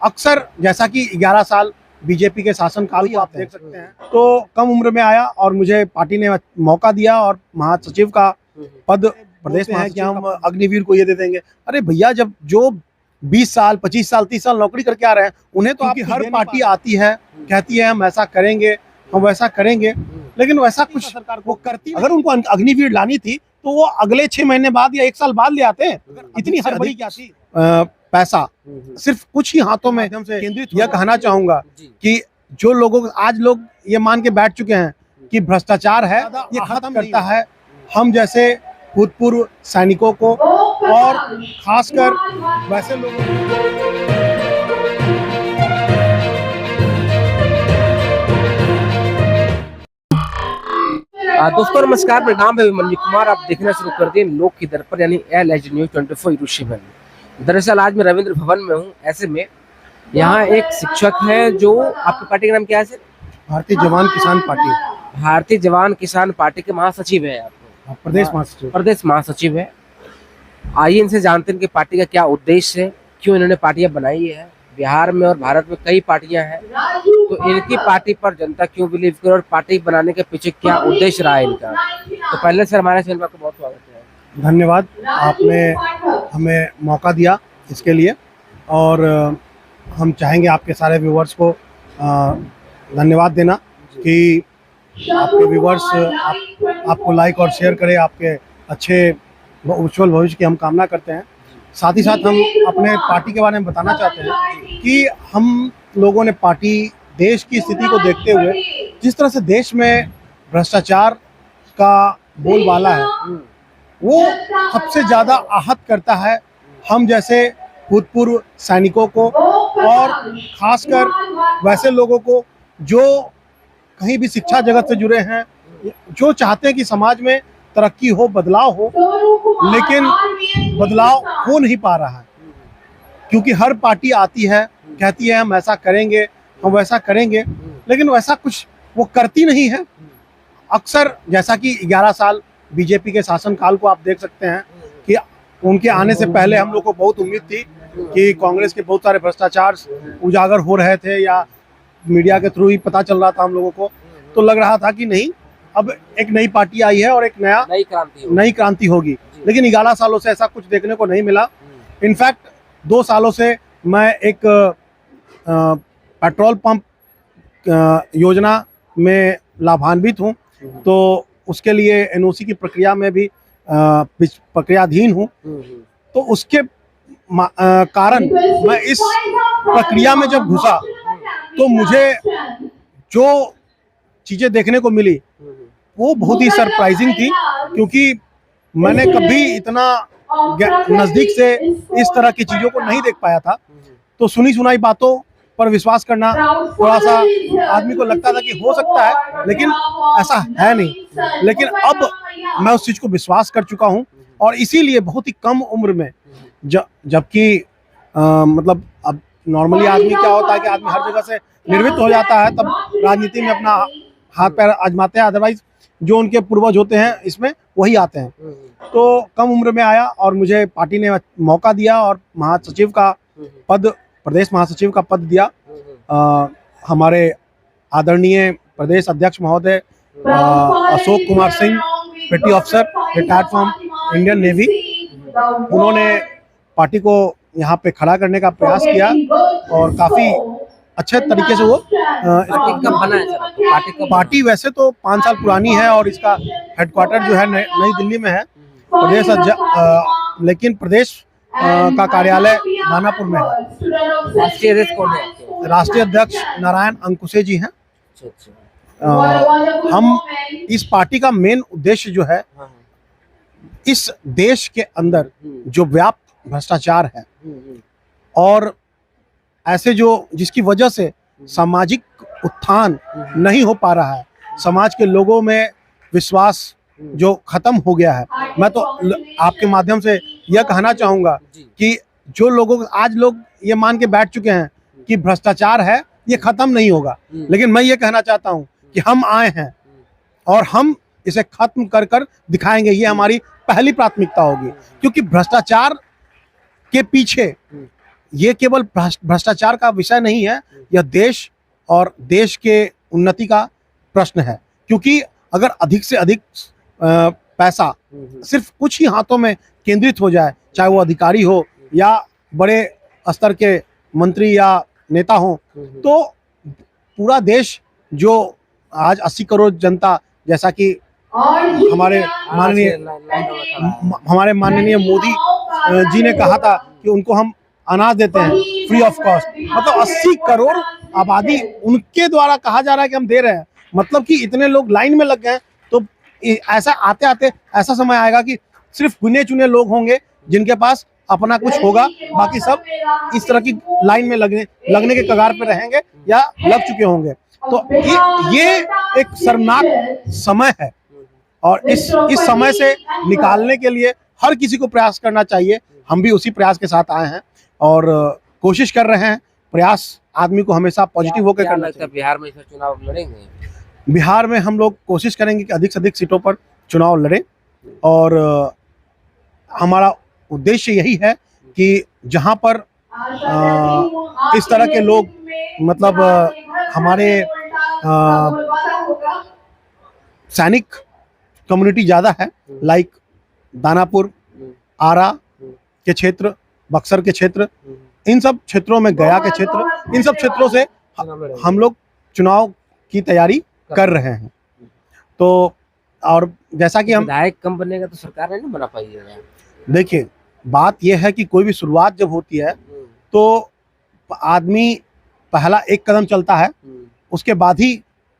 अक्सर जैसा कि 11 साल बीजेपी के शासनकाल को आप देख सकते हैं, तो कम उम्र में आया और मुझे पार्टी ने मौका दिया और महासचिव का पद प्रदेश में है कि हम अग्निवीर को ये दे देंगे। अरे भैया, जब जो 20 साल 25 साल 30 साल नौकरी करके आ रहे हैं उन्हें तो आपकी हर पार्टी आती है, कहती है हम ऐसा करेंगे, हम वैसा करेंगे, लेकिन वैसा कुछ सरकार वो करती। अगर उनको अग्निवीर लानी थी तो वो अगले 6 महीने बाद या 1 साल बाद ले आते हैं। इतनी हड़बड़ी क्या थी? पैसा सिर्फ कुछ ही हाथों में केंद्रित। यह कहना चाहूंगा कि जो आज लोग ये मान के बैठ चुके हैं कि भ्रष्टाचार है, ये खत्म करता है हम जैसे भूतपूर्व सैनिकों को और खासकर वैसे लोगों को। दोस्तों नमस्कार, मेरा नाम है मनजीत कुमार। आप देखना शुरू कर दिए लोक की दर्पण यानी LH न्यूज 24/7। दरअसल आज मैं रविंद्र भवन में हूँ। ऐसे में यहाँ एक शिक्षक है जो, आपकी पार्टी का नाम क्या है सर? भारतीय जवान किसान पार्टी। भारतीय जवान किसान पार्टी के महासचिव है आप? प्रदेश महासचिव है। आइए इनसे जानते हैं कि पार्टी का क्या उद्देश्य है, क्यों इन्होंने पार्टियां बनाई है। बिहार में और भारत में कई पार्टियां हैं, तो इनकी पार्टी पर जनता क्यों बिलीव करे और पार्टी बनाने के पीछे क्या उद्देश्य रहा है इनका। तो पहले सर हमारे चैनल पर बहुत स्वागत है। धन्यवाद, आपने हमें मौका दिया इसके लिए, और हम चाहेंगे आपके सारे व्यूवर्स को धन्यवाद देना कि आपके व्यूवर्स आपको लाइक और शेयर करें। आपके अच्छे उज्ज्वल भविष्य की हम कामना करते हैं। साथ ही साथ हम अपने पार्टी के बारे में बताना चाहते हैं कि हम लोगों ने पार्टी देश की स्थिति को देखते हुए, जिस तरह से देश में भ्रष्टाचार का बोलबाला है, वो सबसे ज़्यादा आहत करता है हम जैसे भूतपूर्व सैनिकों को और खासकर वैसे लोगों को जो कहीं भी शिक्षा जगत से जुड़े हैं, जो चाहते हैं कि समाज में तरक्की हो, बदलाव हो, लेकिन बदलाव हो नहीं पा रहा है क्योंकि हर पार्टी आती है, कहती है हम ऐसा करेंगे, हम वैसा करेंगे, लेकिन वैसा कुछ वो करती नहीं है। अक्सर जैसा कि 11 साल बीजेपी के शासनकाल को आप देख सकते हैं कि उनके आने से पहले हम लोग को बहुत उम्मीद थी कि कांग्रेस के बहुत सारे भ्रष्टाचार उजागर हो रहे थे या मीडिया के थ्रू ही पता चल रहा था हम लोगों को, तो लग रहा था कि नहीं, अब एक नई पार्टी आई है और एक नई क्रांति होगी। लेकिन 11 सालों से ऐसा कुछ देखने को नहीं मिला। इनफैक्ट 2 सालों से मैं एक पेट्रोल पंप योजना में लाभान्वित हूँ, तो उसके लिए NOC की प्रक्रिया में भी प्रक्रियाधीन हूँ। तो उसके कारण मैं इस प्रक्रिया में जब घुसा तो मुझे जो चीज़ें देखने को मिली वो बहुत ही सरप्राइजिंग थी, क्योंकि मैंने कभी इतना नज़दीक से इस तरह की चीज़ों को नहीं देख पाया था। तो सुनी सुनाई बातों पर विश्वास करना थोड़ा सा आदमी को लगता था कि हो सकता है, लेकिन ऐसा है नहीं। लेकिन अब मैं उस चीज़ को विश्वास कर चुका हूँ, और इसीलिए बहुत ही कम उम्र में जबकि मतलब अब नॉर्मली आदमी क्या होता है कि आदमी हर जगह से निर्वृत्त हो जाता है, तब राजनीति में अपना हाथ पैर आजमाते हैं, अदरवाइज जो उनके पूर्वज होते हैं इसमें वही आते हैं। तो कम उम्र में आया और मुझे पार्टी ने मौका दिया और महासचिव का पद, प्रदेश महासचिव का पद दिया। हमारे आदरणीय प्रदेश अध्यक्ष महोदय अशोक कुमार सिंह, पेटी officer, retired from Indian navy, उन्होंने पार्टी को यहाँ पे खड़ा करने का प्रयास किया और काफ़ी अच्छे तरीके से वो पार्टी वैसे तो 5 साल पुरानी है और इसका हेडक्वार्टर जो है नई दिल्ली में है प्रदेश, लेकिन प्रदेश का कार्यालय दानापुर में है। राष्ट्रीय अध्यक्ष कौन है? राष्ट्रीय अध्यक्ष नारायण अंकुशे जी हैं। हम इस पार्टी का मेन उद्देश्य जो है, इस देश के अंदर जो व्याप्त भ्रष्टाचार है और ऐसे जिसकी वजह से सामाजिक उत्थान नहीं हो पा रहा है, समाज के लोगों में विश्वास जो खत्म हो गया है, मैं तो आपके माध्यम से यह कहना चाहूँगा कि जो आज लोग ये मान के बैठ चुके हैं कि भ्रष्टाचार है, ये खत्म नहीं होगा, लेकिन मैं ये कहना चाहता हूँ कि हम आए हैं और हम इसे खत्म कर दिखाएंगे। ये हमारी पहली प्राथमिकता होगी, क्योंकि भ्रष्टाचार के पीछे ये केवल भ्रष्टाचार का विषय नहीं है, यह देश और देश के उन्नति का प्रश्न है। क्योंकि अगर अधिक से अधिक पैसा सिर्फ कुछ ही हाथों में केंद्रित हो जाए, चाहे वो अधिकारी हो या बड़े स्तर के मंत्री या नेता हो, तो पूरा देश जो आज 80 करोड़ जनता, जैसा कि हमारे माननीय मोदी जी ने कहा था कि उनको हम अनाज देते हैं फ्री ऑफ कॉस्ट, मतलब 80 करोड़ आबादी उनके द्वारा कहा जा रहा है कि हम दे रहे हैं। मतलब कि इतने लोग लाइन में लग गए, तो ऐसा आते आते ऐसा समय आएगा कि सिर्फ गिने चुने लोग होंगे जिनके पास अपना कुछ होगा, बाकी सब इस तरह की लाइन में लगने के कगार पे रहेंगे या लग चुके होंगे। तो ये एक शर्मनाक समय है और इस समय से निकालने के लिए हर किसी को प्रयास करना चाहिए। हम भी उसी प्रयास के साथ आए हैं और कोशिश कर रहे हैं। प्रयास आदमी को हमेशा पॉजिटिव होकर करना चाहिए। बिहार में चुनाव लड़ेंगे? बिहार में हम लोग कोशिश करेंगे कि अधिक से अधिक सीटों पर चुनाव लड़ें और हमारा उद्देश्य यही है कि जहां पर इस तरह के लोग, मतलब हमारे सैनिक कम्युनिटी ज़्यादा है, लाइक दानापुर, आरा के क्षेत्र, बक्सर के क्षेत्र, इन सब क्षेत्रों में, गया के क्षेत्र, इन सब क्षेत्रों से हम लोग चुनाव की तैयारी कर रहे हैं। तो और जैसा कि हम विधायक कम बनेगा तो सरकार नहीं बना पाएगी। देखिए, बात यह है कि कोई भी शुरुआत जब होती है तो आदमी पहला एक कदम चलता है, उसके बाद ही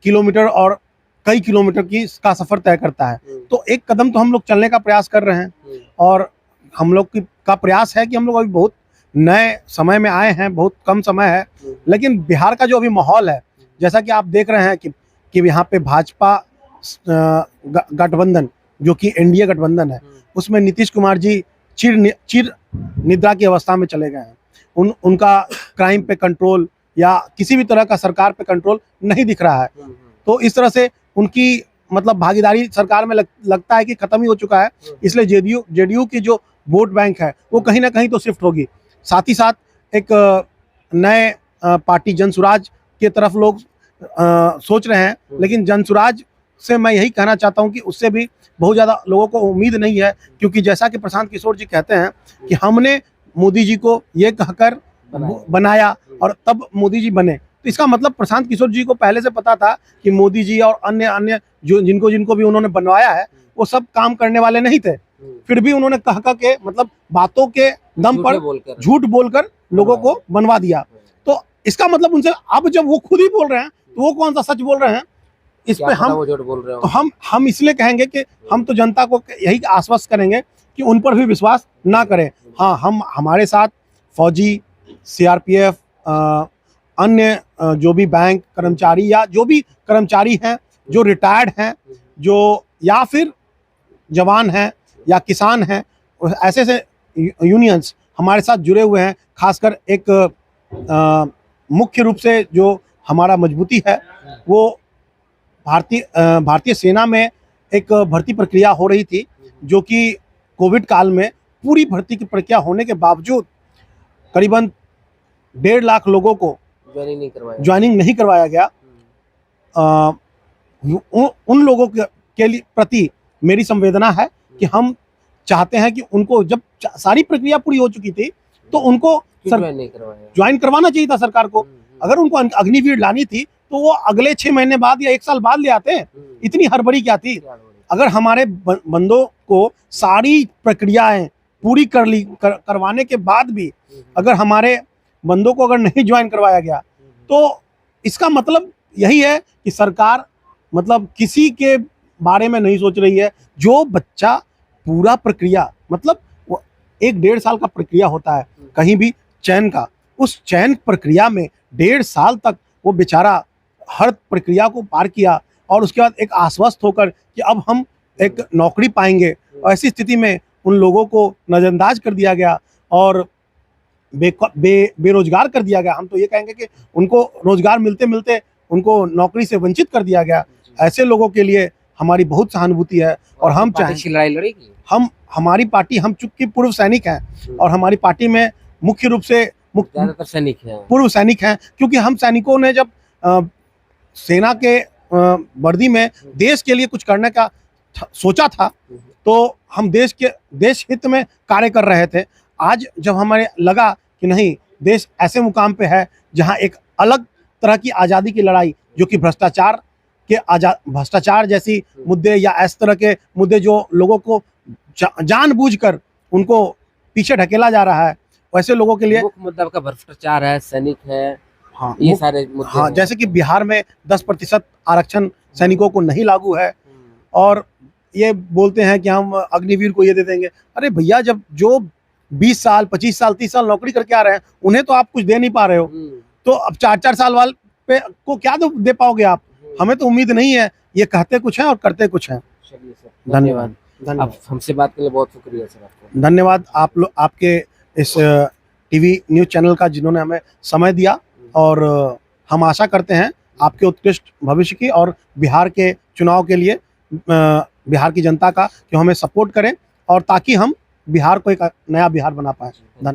किलोमीटर और कई किलोमीटर का सफर तय करता है। तो एक कदम तो हम लोग चलने का प्रयास कर रहे हैं और हम लोग का प्रयास है कि हम लोग अभी बहुत नए समय में आए हैं, बहुत कम समय है, लेकिन बिहार का जो अभी माहौल है, जैसा कि आप देख रहे हैं कि यहाँ पे भाजपा गठबंधन, जो कि एनडीए गठबंधन है, उसमें नीतीश कुमार जी चिर निद्रा की अवस्था में चले गए हैं। उनका क्राइम पे कंट्रोल या किसी भी तरह का सरकार पे कंट्रोल नहीं दिख रहा है। तो इस तरह से उनकी मतलब भागीदारी सरकार में लगता है कि खत्म ही हो चुका है। इसलिए जेडीयू की जो वोट बैंक है वो कहीं ना कहीं तो शिफ्ट होगी। साथ ही साथ एक नए पार्टी जनसुराज की तरफ लोग सोच रहे हैं, लेकिन जनसुराज से मैं यही कहना चाहता हूं कि उससे भी बहुत ज़्यादा लोगों को उम्मीद नहीं है, क्योंकि जैसा कि प्रशांत किशोर जी कहते हैं कि हमने मोदी जी को ये कहकर बनाया और तब मोदी जी बने। तो इसका मतलब प्रशांत किशोर जी को पहले से पता था कि मोदी जी और अन्य जो जिनको भी उन्होंने बनवाया है वो सब काम करने वाले नहीं थे। फिर भी उन्होंने कह के मतलब बातों के दम पर झूठ बोलकर लोगों को बनवा दिया। तो इसका मतलब उनसे अब जब वो खुद ही बोल रहे हैं तो वो कौन सा सच बोल रहे हैं, इस पे हम इसलिए कहेंगे कि हम तो जनता को यही आश्वस्त करेंगे कि उन पर भी विश्वास ना करें। हाँ, हमारे साथ फौजी, सीआरपीएफ, अन्य जो भी बैंक कर्मचारी या जो भी कर्मचारी हैं जो रिटायर्ड हैं, जो या फिर जवान हैं या किसान हैं, ऐसे से यूनियंस हमारे साथ जुड़े हुए हैं। खासकर एक मुख्य रूप से जो हमारा मजबूती है वो भारतीय सेना में एक भर्ती प्रक्रिया हो रही थी, जो कि कोविड काल में पूरी भर्ती की प्रक्रिया होने के बावजूद करीबन 1.5 लाख लोगों को ज्वाइनिंग नहीं करवाया गया। उन लोगों के लिए प्रति मेरी संवेदना है कि हम चाहते हैं कि उनको जब सारी प्रक्रिया पूरी हो चुकी थी तो उनको ज्वाइन करवाना चाहिए था सरकार को। अगर उनको अग्निवीर लानी थी तो वो अगले 6 महीने बाद या 1 साल बाद ले आते। इतनी हड़बड़ी क्या थी? अगर हमारे बंदों को सारी प्रक्रियाएं पूरी करवाने के बाद भी अगर हमारे बंदों को अगर नहीं ज्वाइन करवाया गया तो इसका मतलब यही है कि सरकार मतलब किसी के बारे में नहीं सोच रही है। जो बच्चा पूरा प्रक्रिया मतलब 1-1.5 साल का प्रक्रिया होता है कहीं भी चयन का, उस चयन प्रक्रिया में 1.5 साल तक वो बेचारा हर प्रक्रिया को पार किया और उसके बाद एक आश्वस्त होकर कि अब हम एक नौकरी पाएंगे, ऐसी स्थिति में उन लोगों को नज़रअंदाज कर दिया गया और बेरोजगार कर दिया गया। हम तो ये कहेंगे कि उनको रोजगार मिलते मिलते उनको नौकरी से वंचित कर दिया गया। ऐसे लोगों के लिए हमारी बहुत सहानुभूति है और हम चाहेंगे लड़ाई लड़ेगी। हमारी पार्टी, हम चूंकि पूर्व सैनिक हैं और हमारी पार्टी में मुख्य रूप से मुख्य ज्यादातर सैनिक हैं। पूर्व सैनिक हैं, क्योंकि हम सैनिकों ने जब सेना के वर्दी में देश के लिए कुछ करने का सोचा था, तो हम देश हित में कार्य कर रहे थे। आज जब हमें लगा कि नहीं, देश ऐसे मुकाम पे है जहां एक अलग तरह की आज़ादी की लड़ाई, जो कि भ्रष्टाचार जैसी मुद्दे या इस तरह के मुद्दे जो लोगों को जानबूझकर उनको पीछे ढकेला जा रहा है, वैसे लोगों के लिए मुख्य मुद्दा आपका भ्रष्टाचार है, सैनिक है, हाँ, ये सारे मुद्दे हाँ, हैं। जैसे कि बिहार में 10% आरक्षण सैनिकों को नहीं लागू है, और ये बोलते हैं कि हम अग्निवीर को ये दे देंगे। अरे भैया, जब जो 20 साल 25 साल 30 साल नौकरी करके आ रहे हैं, उन्हें तो आप कुछ दे नहीं पा रहे हो, तो अब 4-4 साल वाले पे को क्या दे पाओगे आप? हमें तो उम्मीद नहीं है। ये कहते कुछ हैं और करते कुछ हैं। चलिए सर, धन्यवाद। धन्यवाद। आप हमसे बात के लिए बहुत शुक्रिया सर आपका। धन्यवाद आपके इस टीवी न्यूज़ चैनल का, जिन्होंने हमें समय दिया, और हम आशा करते हैं आपके उत्कृष्ट भविष्य की, और बिहार के चुनाव के लिए बिहार की जनता का, कि हमें सपोर्ट करें, और ताकि हम बिहार को एक नया बिहार बना पाएं।